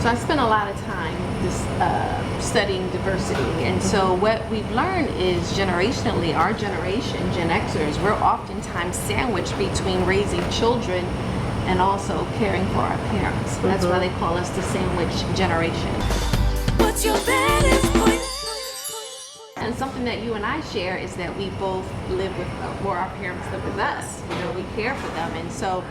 So I spent a lot of time studying diversity, and so what we've learned is generationally, our generation, Gen Xers, we're oftentimes sandwiched between raising children and also caring for our parents. That's why they call us the sandwich generation. What's your baddest point? And something that you and I share is that we both live with, or our parents live with us. You know, we care for them, and so,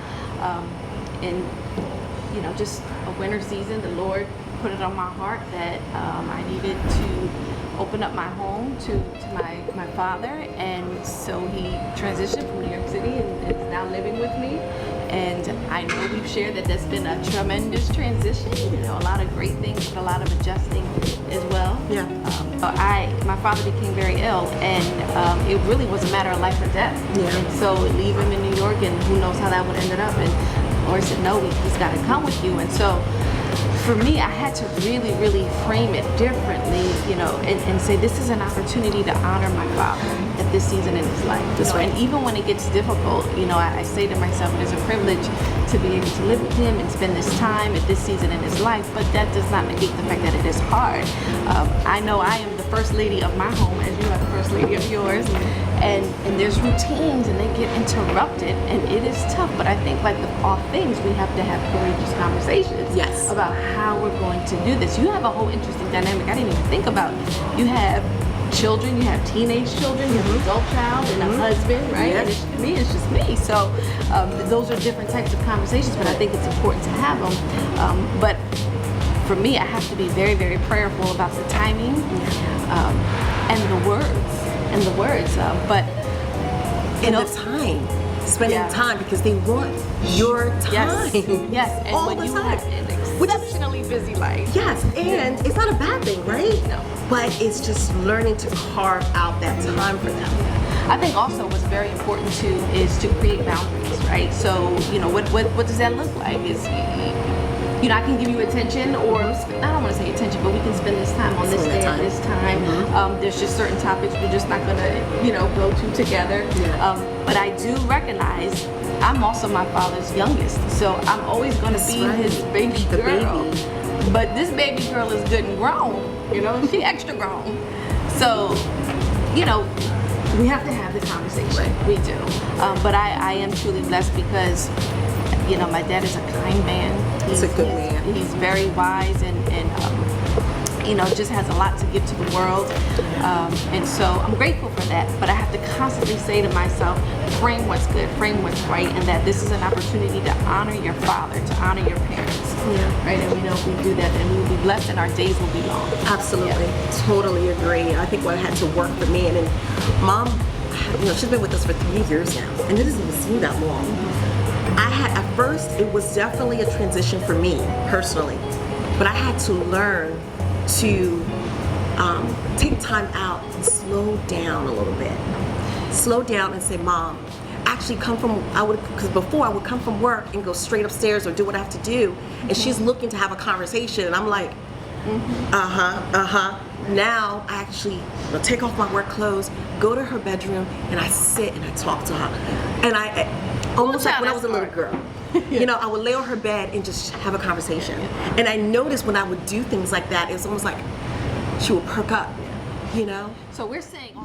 just a winter season, the Lord put it on my heart that I needed to open up my home to my father, and so he transitioned from New York City and is now living with me. And I know we've shared that that's been a tremendous transition, a lot of great things, but a lot of adjusting as well. Yeah. My father became very ill, and it really was a matter of life or death. Yeah. And so leave him in New York, and who knows how that would have ended up. And Lord said, no, he's got to come with you. And so for me, I had to really, really frame it differently, and say this is an opportunity to honor my father at this season in his life. And even when it gets difficult, I say to myself, it is a privilege to be able to live with him and spend this time at this season in his life, but that does not negate the fact that it is hard. I know I am the first lady of my home, as you are the first lady of yours, and there's routines and they get interrupted, and it is tough, but I think like with all things, we have to have courageous conversations about how we're going to do this. You have a whole interesting dynamic I didn't even think about. You have children, you have teenage children, you have an adult child and a husband, right? Yes. And it's just me. So those are different types of conversations, but I think it's important to have them. But for me, I have to be very, very prayerful about the timing and the words. But the time, spending time, because they want your time. Yes. And all when the you time. have an exceptionally busy life. Yes, and it's not a bad thing, right? No. But it's just learning to carve out that time for them. I think also what's very important too is to create boundaries, right? So, what does that look like? I can give you attention, or I don't want to say attention, but we can spend this time on this day at this time. There's just certain topics we're just not gonna, go to together. But I do recognize I'm also my father's youngest, so I'm always gonna be his baby girl. But this baby girl is good and grown, she extra grown. So, we have to have the conversation. We do. But I am truly blessed because, my dad is a kind man. He's a good man. He's very wise and just has a lot to give to the world. And so I'm grateful for that. But I have to constantly say to myself, frame what's good, frame what's right, and that this is an opportunity to honor your father, to honor your parents. Right? And we know if we do that, then we will be blessed and our days will be long. Absolutely. Totally agree. I think what had to work for me, and then Mom, she's been with us for 3 years now, and it doesn't even seem that long. At first, it was definitely a transition for me personally, but I had to learn to take time out and slow down a little bit. Slow down and say, Mom, actually because before I would come from work and go straight upstairs or do what I have to do, and she's looking to have a conversation, and I'm like, Now I actually take off my work clothes, go to her bedroom, and I sit and I talk to her. And I almost like when I was a little girl. I would lay on her bed and just have a conversation. And I noticed when I would do things like that, it's almost like she would perk up, So we're saying